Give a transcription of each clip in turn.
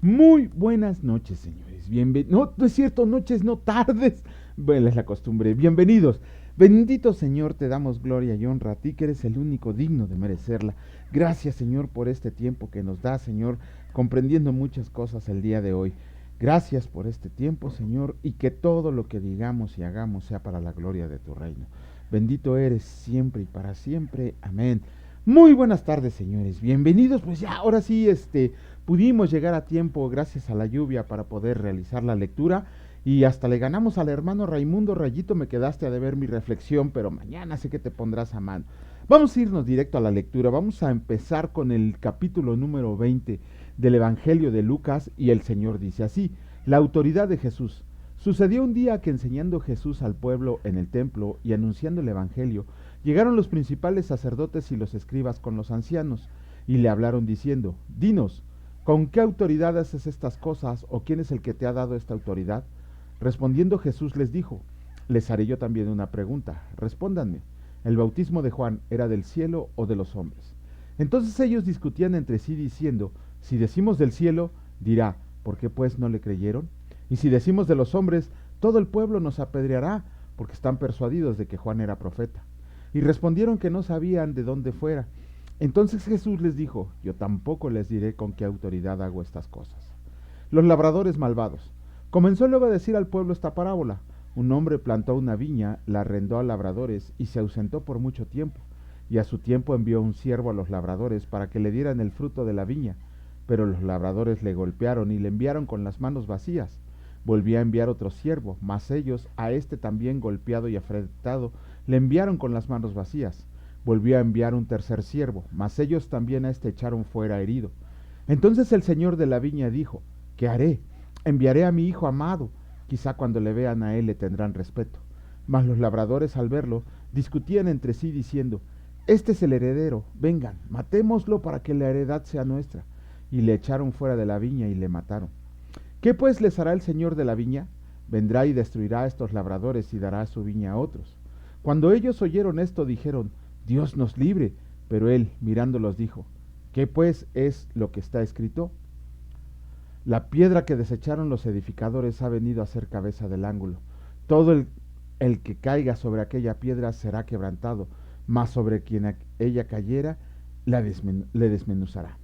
Muy buenas noches, señores. No es cierto, noches, no tardes. Bueno, es la costumbre. Bienvenidos. Bendito Señor, te damos gloria y honra a ti, que eres el único digno de merecerla. Gracias, Señor, por este tiempo que nos da, Señor, comprendiendo muchas cosas el día de hoy. Gracias por este tiempo, Señor, y que todo lo que digamos y hagamos sea para la gloria de tu reino. Bendito eres siempre y para siempre. Amén. Muy buenas tardes, señores. Bienvenidos. Pues ya, ahora sí, pudimos llegar a tiempo gracias a la lluvia para poder realizar la lectura y hasta le ganamos al hermano Raimundo. Rayito, me quedaste a deber mi reflexión, pero mañana sé que te pondrás a mano. Vamos a irnos directo a la lectura. Vamos a empezar con el capítulo número 20 del Evangelio de Lucas, y el Señor dice así: la autoridad de Jesús. Sucedió un día que, enseñando Jesús al pueblo en el templo y anunciando el Evangelio, llegaron los principales sacerdotes y los escribas con los ancianos, y le hablaron diciendo: dinos, ¿con qué autoridad haces estas cosas, o quién es el que te ha dado esta autoridad? Respondiendo Jesús les dijo: les haré yo también una pregunta, respóndanme. ¿El bautismo de Juan era del cielo o de los hombres? Entonces ellos discutían entre sí diciendo: si decimos del cielo, dirá, ¿por qué pues no le creyeron? Y si decimos de los hombres, todo el pueblo nos apedreará, porque están persuadidos de que Juan era profeta. Y respondieron que no sabían de dónde fuera. Entonces Jesús les dijo: yo tampoco les diré con qué autoridad hago estas cosas. Los labradores malvados. Comenzó luego a decir al pueblo esta parábola: un hombre plantó una viña, la arrendó a labradores y se ausentó por mucho tiempo. Y a su tiempo envió un siervo a los labradores para que le dieran el fruto de la viña. Pero los labradores le golpearon y le enviaron con las manos vacías. Volvió a enviar otro siervo, mas ellos, a este también golpeado y afrentado, le enviaron con las manos vacías. Volvió a enviar un tercer siervo, mas ellos también a este echaron fuera herido. Entonces el señor de la viña dijo: ¿qué haré? Enviaré a mi hijo amado, quizá cuando le vean a él le tendrán respeto. Mas los labradores, al verlo, discutían entre sí diciendo: este es el heredero, vengan, matémoslo para que la heredad sea nuestra. Y le echaron fuera de la viña y le mataron. ¿Qué pues les hará el señor de la viña? Vendrá y destruirá a estos labradores y dará su viña a otros. Cuando ellos oyeron esto, dijeron: Dios nos libre. Pero él, mirándolos, dijo: ¿qué pues es lo que está escrito? La piedra que desecharon los edificadores ha venido a ser cabeza del ángulo. Todo el que caiga sobre aquella piedra será quebrantado, mas sobre quien ella cayera le desmenuzará.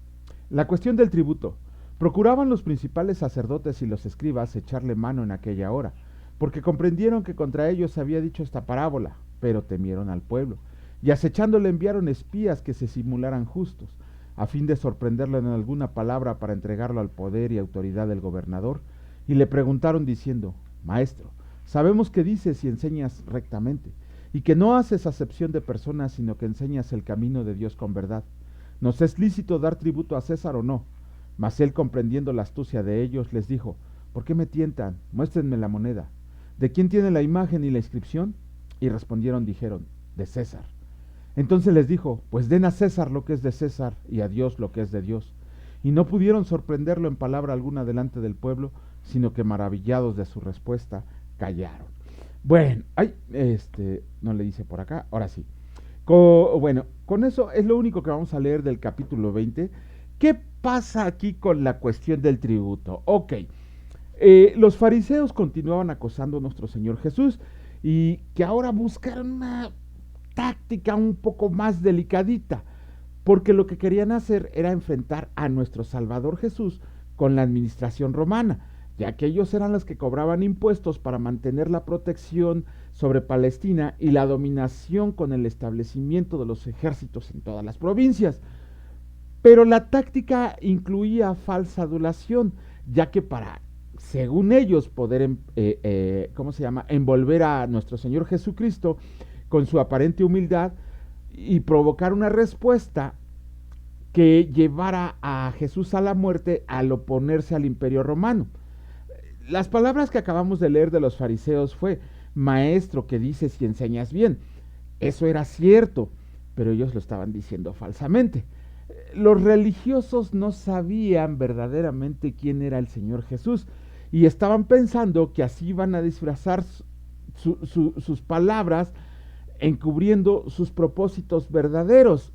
La cuestión del tributo. Procuraban los principales sacerdotes y los escribas echarle mano en aquella hora, porque comprendieron que contra ellos se había dicho esta parábola, pero temieron al pueblo, y acechándole enviaron espías que se simularan justos, a fin de sorprenderlo en alguna palabra para entregarlo al poder y autoridad del gobernador, y le preguntaron diciendo: Maestro, sabemos que dices y enseñas rectamente, y que no haces acepción de personas, sino que enseñas el camino de Dios con verdad. ¿Nos es lícito dar tributo a César o no? Mas él, comprendiendo la astucia de ellos, les dijo: ¿por qué me tientan? Muéstrenme la moneda. ¿De quién tiene la imagen y la inscripción? Y respondieron, dijeron: de César. Entonces les dijo: pues den a César lo que es de César, y a Dios lo que es de Dios. Y no pudieron sorprenderlo en palabra alguna delante del pueblo, sino que, maravillados de su respuesta, callaron. Bueno, no le dice por acá, ahora sí. Bueno, con eso es lo único que vamos a leer del capítulo 20. ¿Qué pasa aquí con la cuestión del tributo? Ok, los fariseos continuaban acosando a nuestro Señor Jesús, y que ahora buscaron una táctica un poco más delicadita, porque lo que querían hacer era enfrentar a nuestro Salvador Jesús con la administración romana, ya que ellos eran los que cobraban impuestos para mantener la protección sobre Palestina y la dominación con el establecimiento de los ejércitos en todas las provincias. Pero la táctica incluía falsa adulación, ya que para, según ellos, poder envolver a nuestro Señor Jesucristo con su aparente humildad y provocar una respuesta que llevara a Jesús a la muerte al oponerse al imperio romano. Las palabras que acabamos de leer de los fariseos fue: maestro, que dices y enseñas bien. Eso era cierto, pero ellos lo estaban diciendo falsamente. Los religiosos no sabían verdaderamente quién era el Señor Jesús, y estaban pensando que así iban a disfrazar sus palabras, encubriendo sus propósitos verdaderos.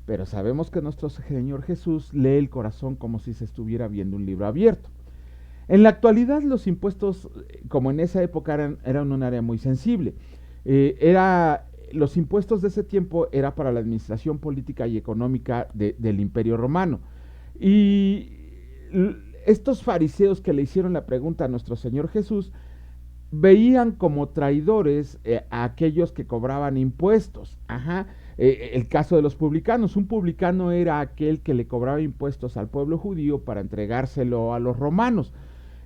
pero sabemos que nuestro Señor Jesús lee el corazón como si se estuviera viendo un libro abierto. En la actualidad los impuestos, como en esa época, eran un área muy sensible. Los impuestos de ese tiempo era para la administración política y económica del Imperio Romano. Y estos fariseos que le hicieron la pregunta a nuestro Señor Jesús veían como traidores a aquellos que cobraban impuestos. El caso de los publicanos. Un publicano era aquel que le cobraba impuestos al pueblo judío para entregárselo a los romanos.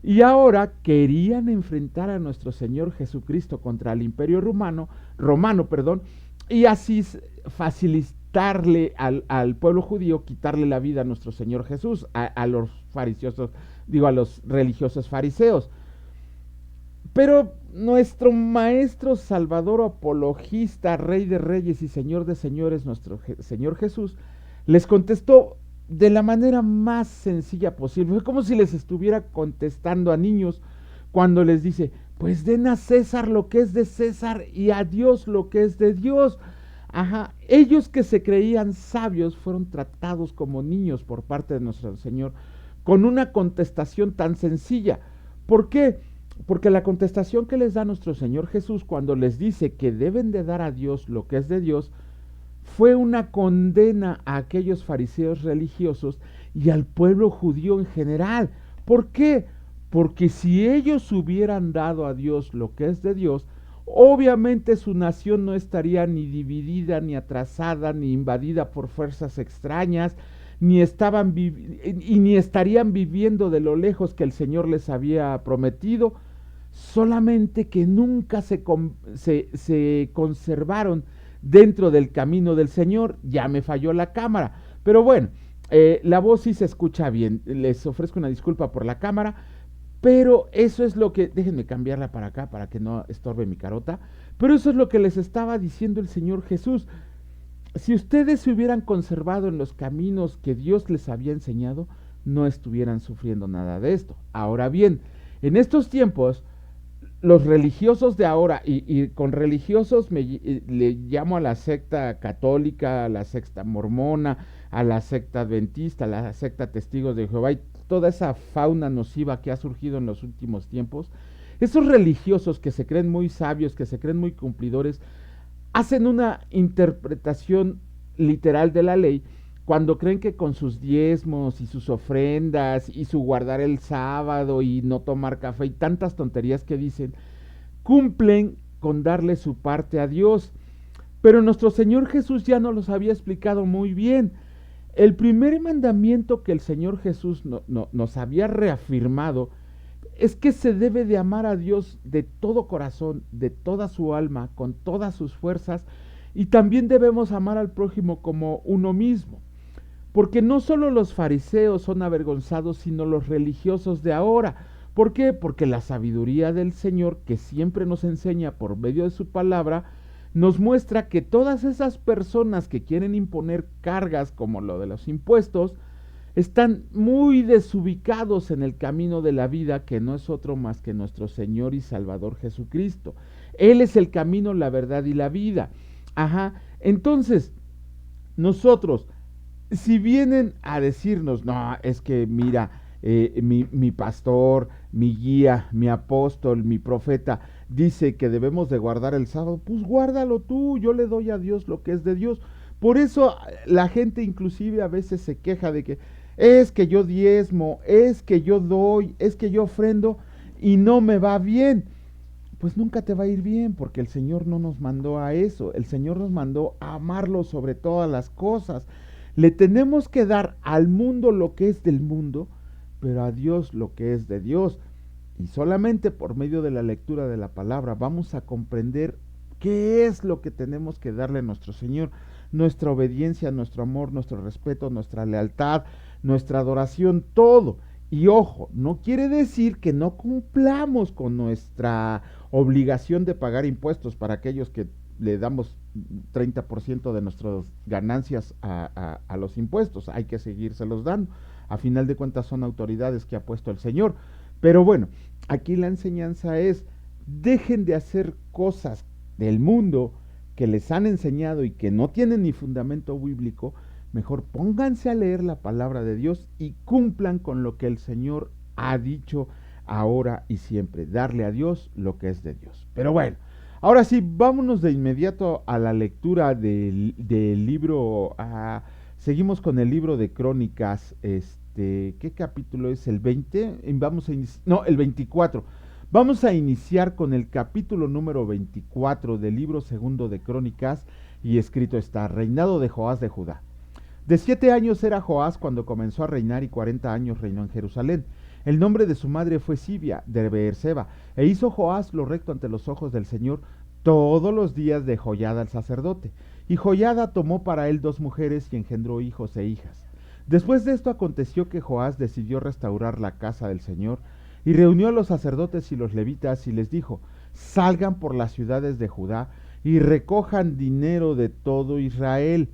Y ahora querían enfrentar a nuestro Señor Jesucristo contra el Imperio romano, y así facilitarle al pueblo judío, quitarle la vida a nuestro Señor Jesús, a los a los religiosos fariseos. Pero nuestro Maestro, Salvador, Apologista, Rey de Reyes y Señor de Señores, nuestro Señor Jesús, les contestó de la manera más sencilla posible. Fue como si les estuviera contestando a niños cuando les dice, pues den a César lo que es de César y a Dios lo que es de Dios. Ellos que se creían sabios fueron tratados como niños por parte de nuestro Señor, con una contestación tan sencilla. ¿Por qué? Porque la contestación que les da nuestro Señor Jesús cuando les dice que deben de dar a Dios lo que es de Dios, fue una condena a aquellos fariseos religiosos y al pueblo judío en general. ¿Por qué? Porque si ellos hubieran dado a Dios lo que es de Dios, obviamente su nación no estaría ni dividida, ni atrasada, ni invadida por fuerzas extrañas, ni estarían viviendo de lo lejos que el Señor les había prometido, solamente que nunca se conservaron dentro del camino del Señor. Ya me falló la cámara, pero bueno, la voz sí se escucha bien. Les ofrezco una disculpa por la cámara, pero eso es lo que, déjenme cambiarla para acá para que no estorbe mi carota, pero eso es lo que les estaba diciendo el Señor Jesús. Si ustedes se hubieran conservado en los caminos que Dios les había enseñado, no estuvieran sufriendo nada de esto. Ahora bien, en estos tiempos, los religiosos de ahora, y con religiosos le llamo a la secta católica, a la secta mormona, a la secta adventista, a la secta testigos de Jehová y toda esa fauna nociva que ha surgido en los últimos tiempos. Esos religiosos que se creen muy sabios, que se creen muy cumplidores, hacen una interpretación literal de la ley cuando creen que con sus diezmos y sus ofrendas y su guardar el sábado y no tomar café y tantas tonterías que dicen, cumplen con darle su parte a Dios. Pero nuestro Señor Jesús ya nos los había explicado muy bien. El primer mandamiento que el Señor Jesús nos había reafirmado es que se debe de amar a Dios de todo corazón, de toda su alma, con todas sus fuerzas, y también debemos amar al prójimo como uno mismo. Porque no solo los fariseos son avergonzados, sino los religiosos de ahora. ¿Por qué? Porque la sabiduría del Señor, que siempre nos enseña por medio de su palabra, nos muestra que todas esas personas que quieren imponer cargas como lo de los impuestos, están muy desubicados en el camino de la vida, que no es otro más que nuestro Señor y Salvador Jesucristo. Él es el camino, la verdad y la vida. Entonces, nosotros, si vienen a decirnos, no, es que mira, mi pastor, mi guía, mi apóstol, mi profeta, dice que debemos de guardar el sábado, pues guárdalo tú, yo le doy a Dios lo que es de Dios. Por eso la gente inclusive a veces se queja de que es que yo diezmo, es que yo doy, es que yo ofrendo y no me va bien. Pues nunca te va a ir bien, porque el Señor no nos mandó a eso. El Señor nos mandó a amarlo sobre todas las cosas. Le tenemos que dar al mundo lo que es del mundo, pero a Dios lo que es de Dios. Y solamente por medio de la lectura de la palabra vamos a comprender qué es lo que tenemos que darle a nuestro Señor. Nuestra obediencia, nuestro amor, nuestro respeto, nuestra lealtad, nuestra adoración, todo. Y ojo, no quiere decir que no cumplamos con nuestra obligación de pagar impuestos para aquellos que le damos 30% de nuestras ganancias a los impuestos. Hay que seguírselos dando. A final de cuentas son autoridades que ha puesto el Señor. Pero bueno, aquí la enseñanza es, dejen de hacer cosas del mundo que les han enseñado y que no tienen ni fundamento bíblico. Mejor pónganse a leer la palabra de Dios y cumplan con lo que el Señor ha dicho ahora y siempre, darle a Dios lo que es de Dios. Pero bueno, ahora sí, vámonos de inmediato a la lectura del libro. Seguimos con el libro de Crónicas. ¿Qué capítulo es? ¿El 20? Vamos a no, el 24. Vamos a iniciar con el capítulo número 24 del libro segundo de Crónicas, y escrito está: reinado de Joás de Judá. De 7 años era Joás cuando comenzó a reinar, y 40 años reinó en Jerusalén. El nombre de su madre fue Sibia, de Beerseba, e hizo Joás lo recto ante los ojos del Señor todos los días de Joiada el sacerdote. Y Joiada tomó para él 2 mujeres y engendró hijos e hijas. Después de esto aconteció que Joás decidió restaurar la casa del Señor, y reunió a los sacerdotes y los levitas y les dijo: salgan por las ciudades de Judá y recojan dinero de todo Israel,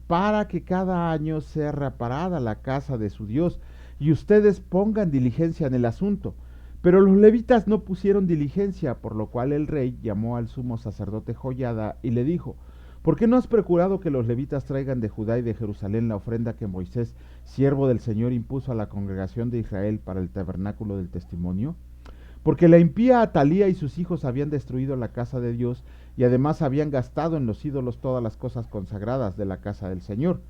para que cada año sea reparada la casa de su Dios, y ustedes pongan diligencia en el asunto. Pero los levitas no pusieron diligencia, por lo cual el rey llamó al sumo sacerdote Joiada y le dijo: ¿por qué no has procurado que los levitas traigan de Judá y de Jerusalén la ofrenda que Moisés, siervo del Señor, impuso a la congregación de Israel para el tabernáculo del testimonio? Porque la impía Atalía y sus hijos habían destruido la casa de Dios, y además habían gastado en los ídolos todas las cosas consagradas de la casa del Señor.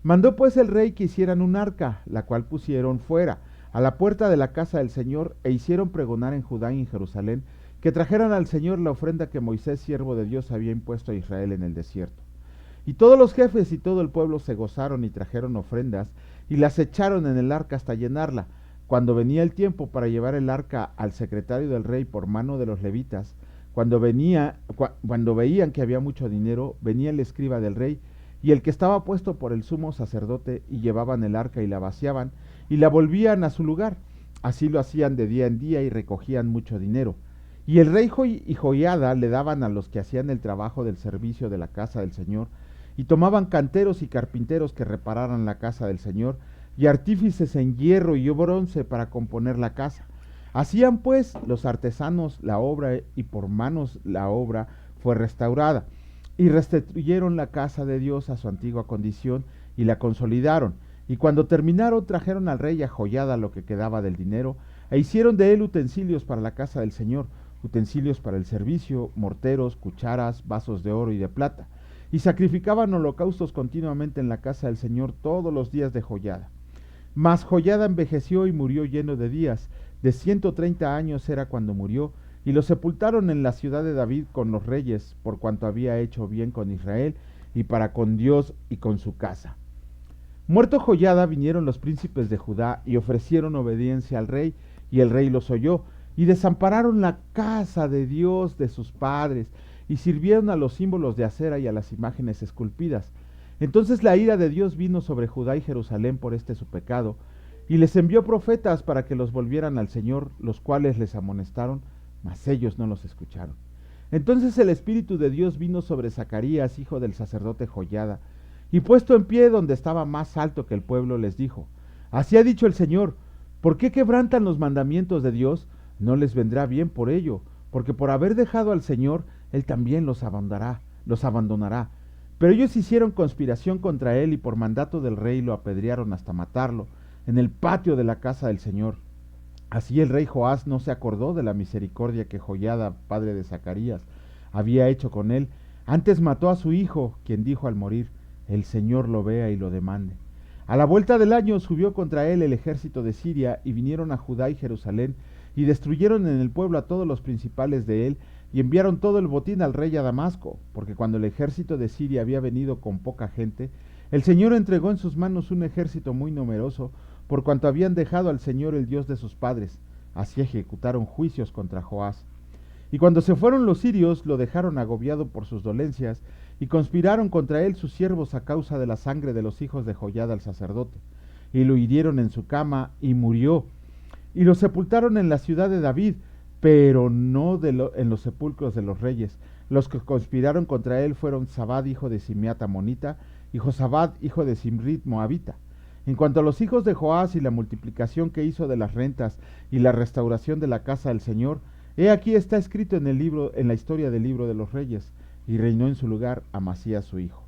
Mandó pues el rey que hicieran un arca, la cual pusieron fuera, a la puerta de la casa del Señor, e hicieron pregonar en Judá y en Jerusalén que trajeran al Señor la ofrenda que Moisés, siervo de Dios, había impuesto a Israel en el desierto. Y todos los jefes y todo el pueblo se gozaron y trajeron ofrendas, y las echaron en el arca hasta llenarla. Cuando venía el tiempo para llevar el arca al secretario del rey por mano de los levitas, cuando veían que había mucho dinero, venía el escriba del rey y el que estaba puesto por el sumo sacerdote, y llevaban el arca y la vaciaban y la volvían a su lugar. Así lo hacían de día en día y recogían mucho dinero. Y el rey y Joiada le daban a los que hacían el trabajo del servicio de la casa del Señor, y tomaban canteros y carpinteros que repararan la casa del Señor, y artífices en hierro y bronce para componer la casa. Hacían pues los artesanos la obra, y por manos la obra fue restaurada. Y restituyeron la casa de Dios a su antigua condición, y la consolidaron. Y cuando terminaron, trajeron al rey a Joiada lo que quedaba del dinero, e hicieron de él utensilios para la casa del Señor, utensilios para el servicio, morteros, cucharas, vasos de oro y de plata. Y sacrificaban holocaustos continuamente en la casa del Señor todos los días de Joiada. Mas Joiada envejeció y murió lleno de días. De 130 años era cuando murió, y lo sepultaron en la ciudad de David con los reyes, por cuanto había hecho bien con Israel y para con Dios y con su casa. Muerto Joiada, vinieron los príncipes de Judá y ofrecieron obediencia al rey, y el rey los oyó, y desampararon la casa de Dios de sus padres, y sirvieron a los símbolos de acera y a las imágenes esculpidas. Entonces la ira de Dios vino sobre Judá y Jerusalén por este su pecado, y les envió profetas para que los volvieran al Señor, los cuales les amonestaron, mas ellos no los escucharon. Entonces el Espíritu de Dios vino sobre Zacarías, hijo del sacerdote Joiada, y puesto en pie donde estaba más alto que el pueblo, les dijo: así ha dicho el Señor, ¿por qué quebrantan los mandamientos de Dios? No les vendrá bien por ello, porque por haber dejado al Señor, Él también los abandonará. Pero ellos hicieron conspiración contra él, y por mandato del rey lo apedrearon hasta matarlo en el patio de la casa del Señor. Así el rey Joás no se acordó de la misericordia que Joiada, padre de Zacarías, había hecho con él. Antes mató a su hijo, quien dijo al morir: el Señor lo vea y lo demande. A la vuelta del año subió contra él el ejército de Siria, y vinieron a Judá y Jerusalén, y destruyeron en el pueblo a todos los principales de él, y enviaron todo el botín al rey a Damasco, porque cuando el ejército de Siria había venido con poca gente, el Señor entregó en sus manos un ejército muy numeroso, por cuanto habían dejado al Señor, el Dios de sus padres. Así ejecutaron juicios contra Joás. Y cuando se fueron los sirios, lo dejaron agobiado por sus dolencias, y conspiraron contra él sus siervos a causa de la sangre de los hijos de Joiada el sacerdote. Y lo hirieron en su cama, y murió. Y lo sepultaron en la ciudad de David, pero no en los sepulcros de los reyes. Los que conspiraron contra él fueron Zabad, hijo de Simeat amonita, y Josabad, hijo de Simrit moabita. En cuanto a los hijos de Joás y la multiplicación que hizo de las rentas y la restauración de la casa del Señor, he aquí está escrito en la historia del libro de los reyes, y reinó en su lugar Amasías su hijo.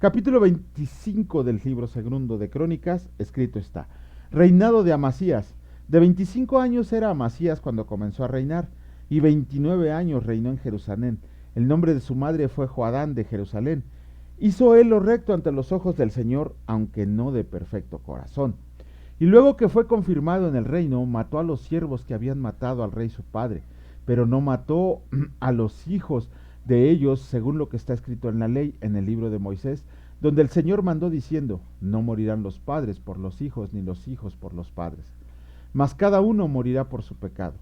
Capítulo 25 del libro segundo de Crónicas, escrito está. Reinado de Amasías. De 25 años era Amasías cuando comenzó a reinar, y 29 años reinó en Jerusalén. El nombre de su madre fue Joadán de Jerusalén. Hizo él lo recto ante los ojos del Señor, aunque no de perfecto corazón. Y luego que fue confirmado en el reino, mató a los siervos que habían matado al rey su padre, pero no mató a los hijos de ellos, según lo que está escrito en la ley, en el libro de Moisés, donde el Señor mandó diciendo, no morirán los padres por los hijos, ni los hijos por los padres, mas cada uno morirá por su pecado.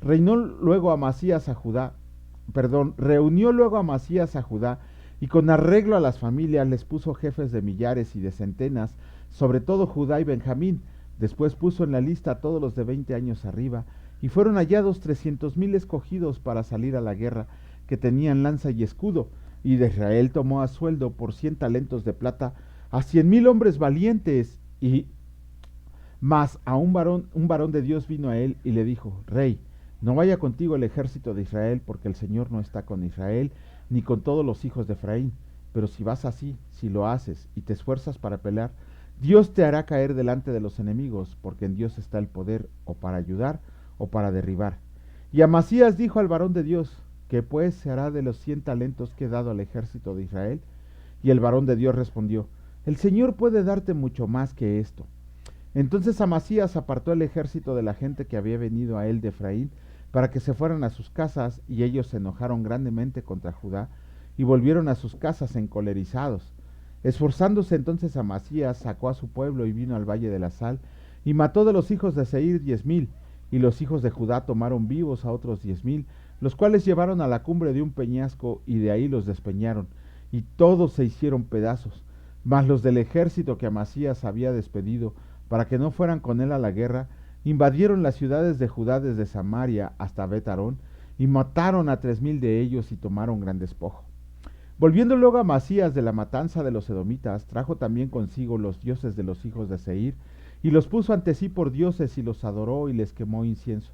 Reunió luego Amasías a Judá, y con arreglo a las familias les puso jefes de millares y de centenas, sobre todo Judá y Benjamín. Después puso en la lista a todos los de 20 años arriba, y fueron hallados 300,000 escogidos para salir a la guerra, que tenían lanza y escudo, y de Israel tomó a sueldo por 100 talentos de plata a 100,000 hombres valientes, y mas a un varón de Dios vino a él y le dijo, Rey, no vaya contigo el ejército de Israel, porque el Señor no está con Israel, ni con todos los hijos de Efraín. Pero si vas así, si lo haces y te esfuerzas para pelear, Dios te hará caer delante de los enemigos, porque en Dios está el poder, o para ayudar, o para derribar. Y Amasías dijo al varón de Dios, ¿qué pues se hará de los 100 talentos que he dado al ejército de Israel? Y el varón de Dios respondió, el Señor puede darte mucho más que esto. Entonces Amasías apartó el ejército de la gente que había venido a él de Efraín, para que se fueran a sus casas, y ellos se enojaron grandemente contra Judá, y volvieron a sus casas encolerizados. Esforzándose entonces Amasías, sacó a su pueblo y vino al valle de la sal, y mató de los hijos de Seir 10,000, y los hijos de Judá tomaron vivos a otros 10,000, los cuales llevaron a la cumbre de un peñasco, y de ahí los despeñaron, y todos se hicieron pedazos. Mas los del ejército que Amasías había despedido, para que no fueran con él a la guerra, invadieron las ciudades de Judá desde Samaria hasta Bet-Arón, y mataron a 3,000 de ellos y tomaron gran despojo. Volviendo luego Amasías de la matanza de los edomitas, trajo también consigo los dioses de los hijos de Seir, y los puso ante sí por dioses, y los adoró y les quemó incienso.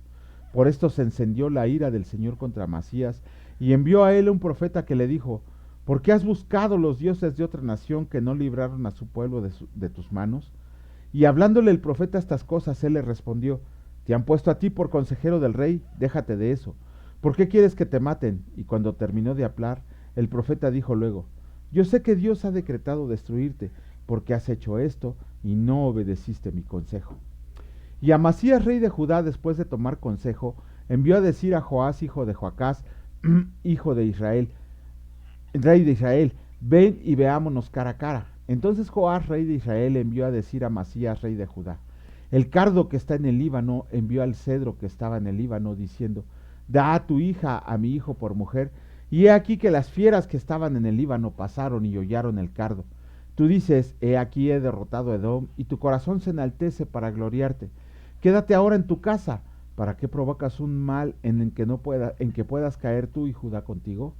Por esto se encendió la ira del Señor contra Amasías, y envió a él un profeta que le dijo, ¿por qué has buscado los dioses de otra nación que no libraron a su pueblo de tus manos? Y hablándole el profeta estas cosas, él le respondió, te han puesto a ti por consejero del rey, déjate de eso. ¿Por qué quieres que te maten? Y cuando terminó de hablar, el profeta dijo luego, yo sé que Dios ha decretado destruirte, porque has hecho esto y no obedeciste mi consejo. Y Amasías, rey de Judá, después de tomar consejo, envió a decir a Joás, hijo de Joacás, hijo de Israel, rey de Israel, ven y veámonos cara a cara. Entonces Joás, rey de Israel, envió a decir a Amasías, rey de Judá, el cardo que está en el Líbano envió al cedro que estaba en el Líbano, diciendo, da a tu hija a mi hijo por mujer, y he aquí que las fieras que estaban en el Líbano pasaron y hollaron el cardo. Tú dices, he aquí he derrotado a Edom, y tu corazón se enaltece para gloriarte. Quédate ahora en tu casa, ¿para qué provocas un mal en que puedas caer tú y Judá contigo?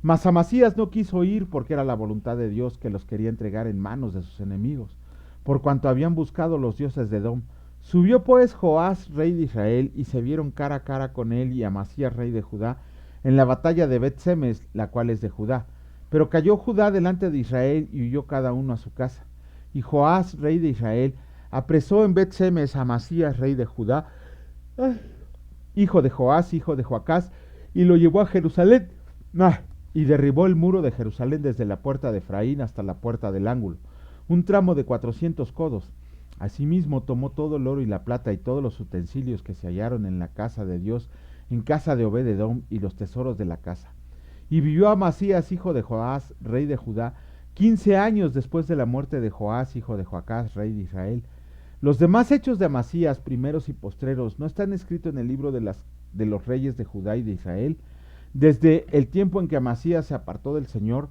Mas Amasías no quiso ir, porque era la voluntad de Dios que los quería entregar en manos de sus enemigos, por cuanto habían buscado los dioses de Edom. Subió pues Joás, rey de Israel, y se vieron cara a cara con él y Amasías, rey de Judá, en la batalla de Bet-Semes, la cual es de Judá. Pero cayó Judá delante de Israel y huyó cada uno a su casa. Y Joás, rey de Israel, apresó en Bet-Semes a Amasías, rey de Judá, hijo de Joás, hijo de Joacás, y lo llevó a Jerusalén. Y derribó el muro de Jerusalén desde la puerta de Efraín hasta la puerta del ángulo, un tramo de 400 codos. Asimismo tomó todo el oro y la plata y todos los utensilios que se hallaron en la casa de Dios, en casa de Obed-Edom, y los tesoros de la casa. Y vivió Amasías, hijo de Joás, rey de Judá, 15 años después de la muerte de Joás, hijo de Joacás, rey de Israel. Los demás hechos de Amasías, primeros y postreros, ¿no están escritos en el libro de los reyes de Judá y de Israel? Desde el tiempo en que Amasías se apartó del Señor,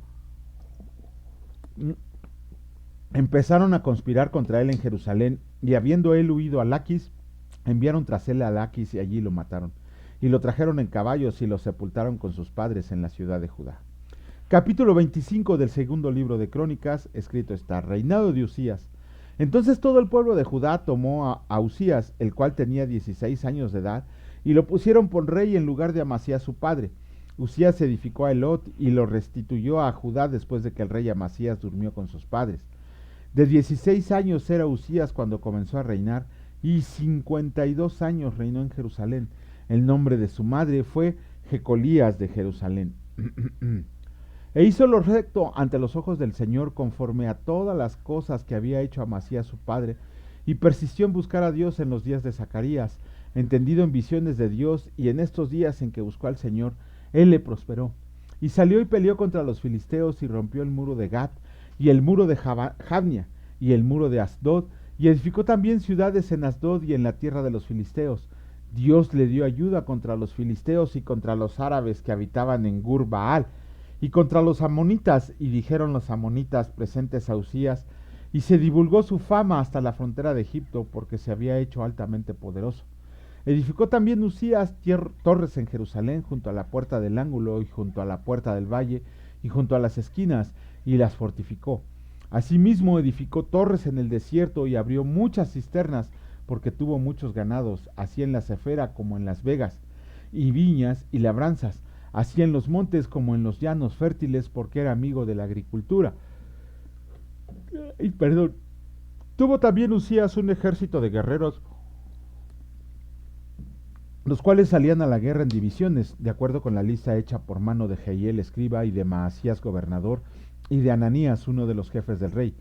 empezaron a conspirar contra él en Jerusalén, y habiendo él huido a Laquis, enviaron tras él a Laquis y allí lo mataron, y lo trajeron en caballos y lo sepultaron con sus padres en la ciudad de Judá. Capítulo 25 del segundo libro de Crónicas, escrito está, reinado de Usías. Entonces todo el pueblo de Judá tomó a Usías, el cual tenía 16 años de edad, y lo pusieron por rey en lugar de Amasías su padre. Usías edificó a Elot y lo restituyó a Judá después de que el rey Amasías durmió con sus padres. De 16 años era Usías cuando comenzó a reinar, y 52 años reinó en Jerusalén. El nombre de su madre fue Jecolías de Jerusalén. E hizo lo recto ante los ojos del Señor, conforme a todas las cosas que había hecho Amasías su padre, y persistió en buscar a Dios en los días de Zacarías, entendido en visiones de Dios, y en estos días en que buscó al Señor, él le prosperó. Y salió y peleó contra los filisteos, y rompió el muro de Gat, y el muro de Jabnia, y el muro de Asdod, y edificó también ciudades en Asdod y en la tierra de los filisteos. Dios le dio ayuda contra los filisteos y contra los árabes que habitaban en Gur-Baal, y contra los amonitas, y dijeron los amonitas presentes a Usías, y se divulgó su fama hasta la frontera de Egipto, porque se había hecho altamente poderoso. Edificó también Usías torres en Jerusalén, junto a la puerta del ángulo, y junto a la puerta del valle, y junto a las esquinas, y las fortificó. Asimismo edificó torres en el desierto, y abrió muchas cisternas, porque tuvo muchos ganados, así en la Cefera como en las vegas, y viñas y labranzas, así en los montes como en los llanos fértiles, porque era amigo de la agricultura. Y perdón, tuvo también Usías un ejército de guerreros, los cuales salían a la guerra en divisiones, de acuerdo con la lista hecha por mano de Jehiel escriba y de Maasías gobernador, y de Ananías, uno de los jefes del rey.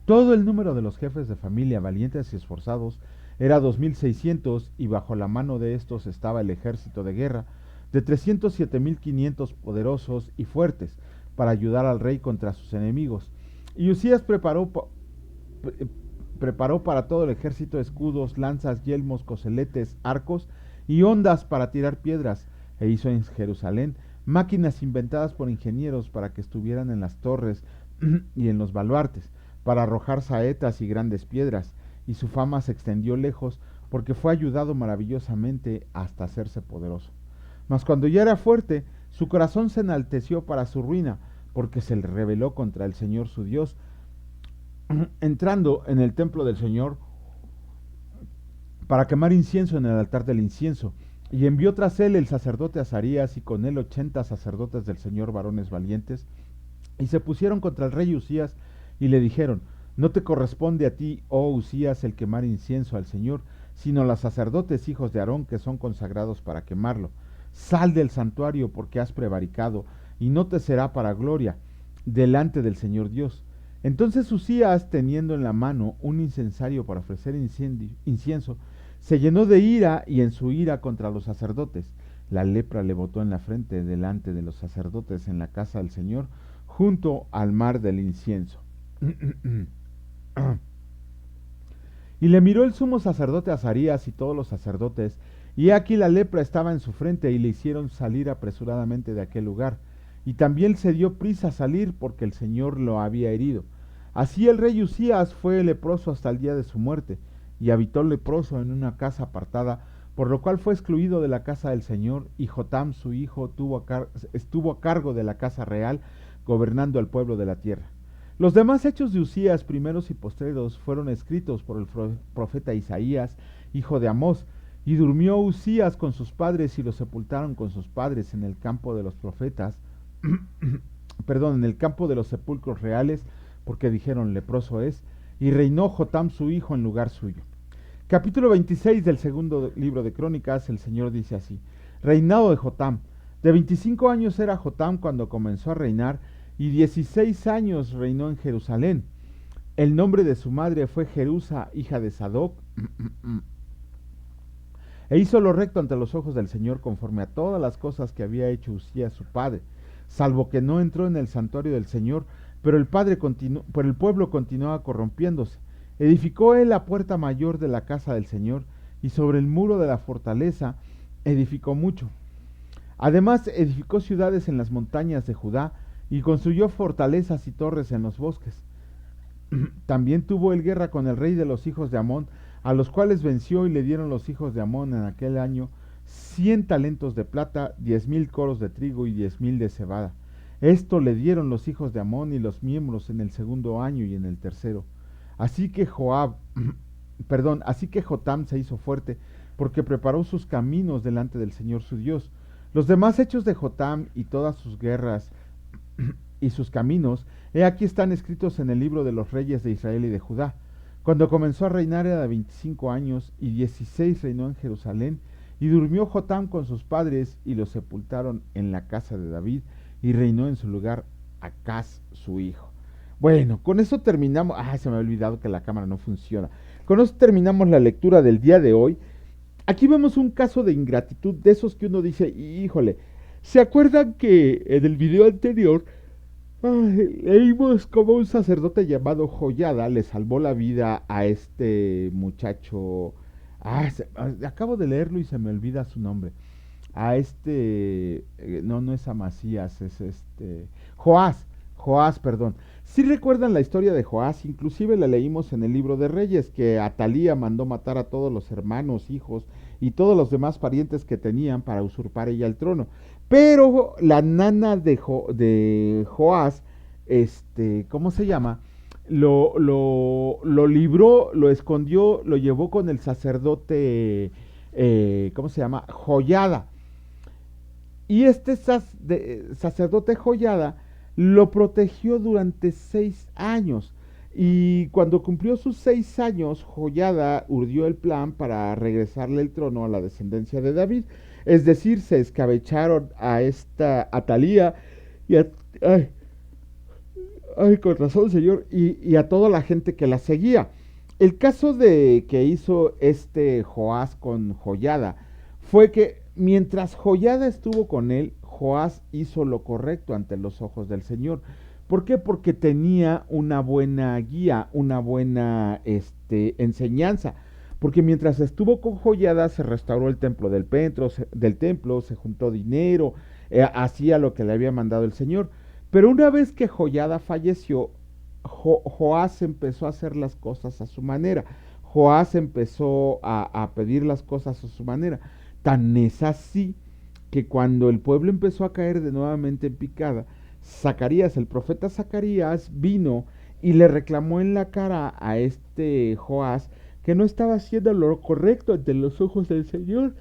Todo el número de los jefes de familia, valientes y esforzados, era 2600, y bajo la mano de estos estaba el ejército de guerra, de 307.500 poderosos y fuertes, para ayudar al rey contra sus enemigos. Y Usías preparó para todo el ejército escudos, lanzas, yelmos, coseletes, arcos y hondas para tirar piedras, e hizo en Jerusalén máquinas inventadas por ingenieros para que estuvieran en las torres y en los baluartes, para arrojar saetas y grandes piedras, y su fama se extendió lejos, porque fue ayudado maravillosamente hasta hacerse poderoso. Mas cuando ya era fuerte, su corazón se enalteció para su ruina, porque se le rebeló contra el Señor su Dios, entrando en el templo del Señor para quemar incienso en el altar del incienso. Y envió tras él el sacerdote Azarías, y con él 80 sacerdotes del Señor, varones valientes, y se pusieron contra el rey Usías, y le dijeron: no te corresponde a ti, oh Usías, el quemar incienso al Señor, sino a los sacerdotes hijos de Aarón, que son consagrados para quemarlo. Sal del santuario, porque has prevaricado, y no te será para gloria delante del Señor Dios. Entonces Usías, teniendo en la mano un incensario para ofrecer incienso, se llenó de ira, y en su ira contra los sacerdotes, la lepra le botó en la frente delante de los sacerdotes en la casa del Señor, junto al mar del incienso. Y le miró el sumo sacerdote Azarías y todos los sacerdotes, y aquí la lepra estaba en su frente, y le hicieron salir apresuradamente de aquel lugar. Y también se dio prisa a salir, porque el Señor lo había herido. Así el rey Usías fue leproso hasta el día de su muerte, y habitó leproso en una casa apartada, por lo cual fue excluido de la casa del Señor, y Jotam su hijo estuvo a cargo de la casa real, gobernando al pueblo de la tierra. Los demás hechos de Usías, primeros y postreros, fueron escritos por el profeta Isaías, hijo de Amós. Y durmió Usías con sus padres, y lo sepultaron con sus padres en el campo de los profetas, en el campo de los sepulcros reales, porque dijeron: leproso es, y reinó Jotam su hijo en lugar suyo. Capítulo 26 del segundo libro de Crónicas. El Señor dice así: reinado de Jotam. De 25 años era Jotam cuando comenzó a reinar, y 16 años reinó en Jerusalén. El nombre de su madre fue Jerusa, hija de Sadoc. E hizo lo recto ante los ojos del Señor, conforme a todas las cosas que había hecho Usías su padre, salvo que no entró en el santuario del Señor, pero el pueblo continuaba corrompiéndose. Edificó él la puerta mayor de la casa del Señor, y sobre el muro de la fortaleza edificó mucho. Además edificó ciudades en las montañas de Judá, y construyó fortalezas y torres en los bosques. También tuvo él guerra con el rey de los hijos de Amón, a los cuales venció, y le dieron los hijos de Amón en aquel año 100 talentos de plata, 10,000 coros de trigo y 10,000 de cebada. Esto le dieron los hijos de Amón y los miembros en el segundo año y en el tercero. Así que Jotam se hizo fuerte, porque preparó sus caminos delante del Señor su Dios. Los demás hechos de Jotam y todas sus guerras y sus caminos, he aquí están escritos en el libro de los reyes de Israel y de Judá. Cuando comenzó a reinar era de 25 años y 16 reinó en Jerusalén, y durmió Jotam con sus padres y los sepultaron en la casa de David, y reinó en su lugar Acaz su hijo. Bueno, con eso terminamos. Se me ha olvidado que la cámara no funciona. Con eso terminamos la lectura del día de hoy. Aquí vemos un caso de ingratitud de esos que uno dice, híjole, ¿se acuerdan que en el video anterior leímos cómo un sacerdote llamado Joyada le salvó la vida a este muchacho? Acabo de leerlo y se me olvida su nombre. A este, no es Amasías, es Joás, perdón. Si recuerdan la historia de Joás, inclusive la leímos en el libro de Reyes, que Atalía mandó matar a todos los hermanos, hijos y todos los demás parientes que tenían para usurpar ella el trono. Pero la nana de Joás, ¿cómo se llama? Lo libró, lo escondió, lo llevó con el sacerdote, ¿cómo se llama? Joyada. Y este sacerdote Joyada lo protegió durante 6 años. Y cuando cumplió sus 6 años, Joyada urdió el plan para regresarle el trono a la descendencia de David. Es decir, se escabecharon a esta Atalía y a, ay, con razón, señor, y a toda la gente que la seguía. El caso de que hizo este Joás con Joyada fue que mientras Joyada estuvo con él, Joás hizo lo correcto ante los ojos del Señor. ¿Por qué? Porque tenía una buena guía, una buena enseñanza. Porque mientras estuvo con Joyada se restauró el templo del templo, se juntó dinero, hacía lo que le había mandado el Señor. Pero una vez que Joyada falleció, Joás empezó a hacer las cosas a su manera. Joás empezó a pedir las cosas a su manera. Tan es así que cuando el pueblo empezó a caer de nuevamente en picada, Zacarías, el profeta Zacarías, vino y le reclamó en la cara a este Joás que no estaba haciendo lo correcto ante los ojos del Señor.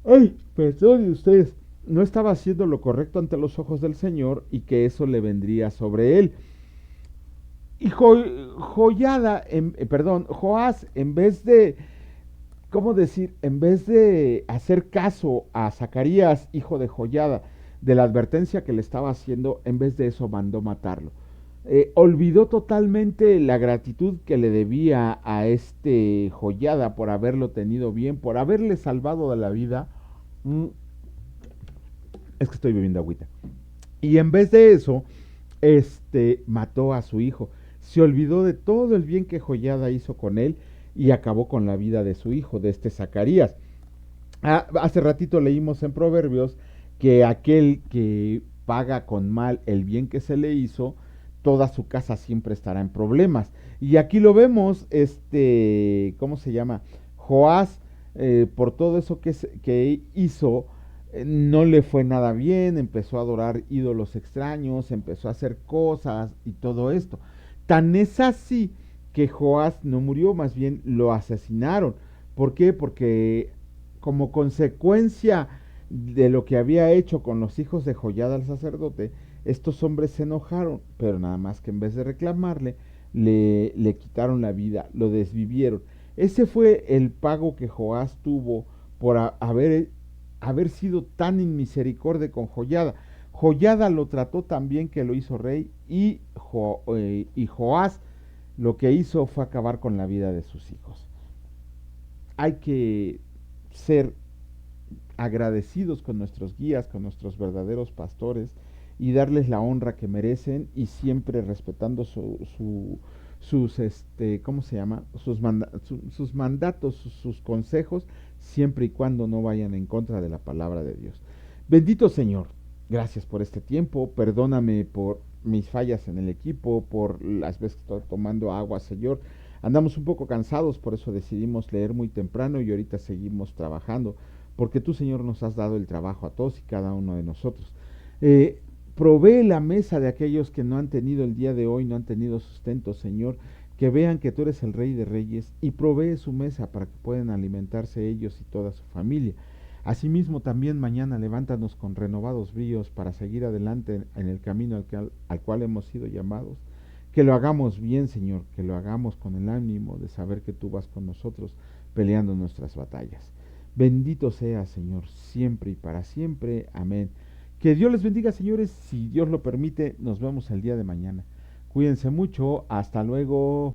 Ay, perdón ustedes, no estaba haciendo lo correcto ante los ojos del Señor y que eso le vendría sobre él. Y Joás, en vez de, ¿cómo decir? En vez de hacer caso a Zacarías, hijo de Joyada, de la advertencia que le estaba haciendo, en vez de eso mandó matarlo. Olvidó totalmente la gratitud que le debía a este Joyada por haberlo tenido bien, por haberle salvado de la vida. Es que estoy bebiendo agüita. Y en vez de eso, mató a su hijo. Se olvidó de todo el bien que Joyada hizo con él y acabó con la vida de su hijo, de Zacarías. Hace ratito leímos en Proverbios que aquel que paga con mal el bien que se le hizo, toda su casa siempre estará en problemas. Y aquí lo vemos, ¿cómo se llama? Joás, por todo eso que hizo, no le fue nada bien, empezó a adorar ídolos extraños, empezó a hacer cosas y todo esto. Tan es así que Joás no murió, más bien lo asesinaron. ¿Por qué? Porque como consecuencia de lo que había hecho con los hijos de Joyada al sacerdote, estos hombres se enojaron, pero nada más que en vez de reclamarle, le quitaron la vida, lo desvivieron. Ese fue el pago que Joás tuvo por haber sido tan inmisericordia con Joyada. Joyada lo trató tan bien que lo hizo rey y Joás lo que hizo fue acabar con la vida de sus hijos. Hay que ser agradecidos con nuestros guías, con nuestros verdaderos pastores y darles la honra que merecen y siempre respetando sus ¿cómo se llama? Sus mandatos, sus consejos, siempre y cuando no vayan en contra de la palabra de Dios. Bendito Señor, gracias por este tiempo, perdóname por mis fallas en el equipo, por las veces que estoy tomando agua, Señor. Andamos un poco cansados, por eso decidimos leer muy temprano y ahorita seguimos trabajando, porque tú, Señor, nos has dado el trabajo a todos y cada uno de nosotros. Provee la mesa de aquellos que no han tenido el día de hoy, no han tenido sustento, Señor, que vean que tú eres el Rey de Reyes y provee su mesa para que puedan alimentarse ellos y toda su familia. Asimismo, también mañana levántanos con renovados bríos para seguir adelante en el camino al cual hemos sido llamados. Que lo hagamos bien, Señor, que lo hagamos con el ánimo de saber que tú vas con nosotros peleando nuestras batallas. Bendito sea, Señor, siempre y para siempre. Amén. Que Dios les bendiga, señores. Si Dios lo permite, nos vemos el día de mañana. Cuídense mucho. Hasta luego.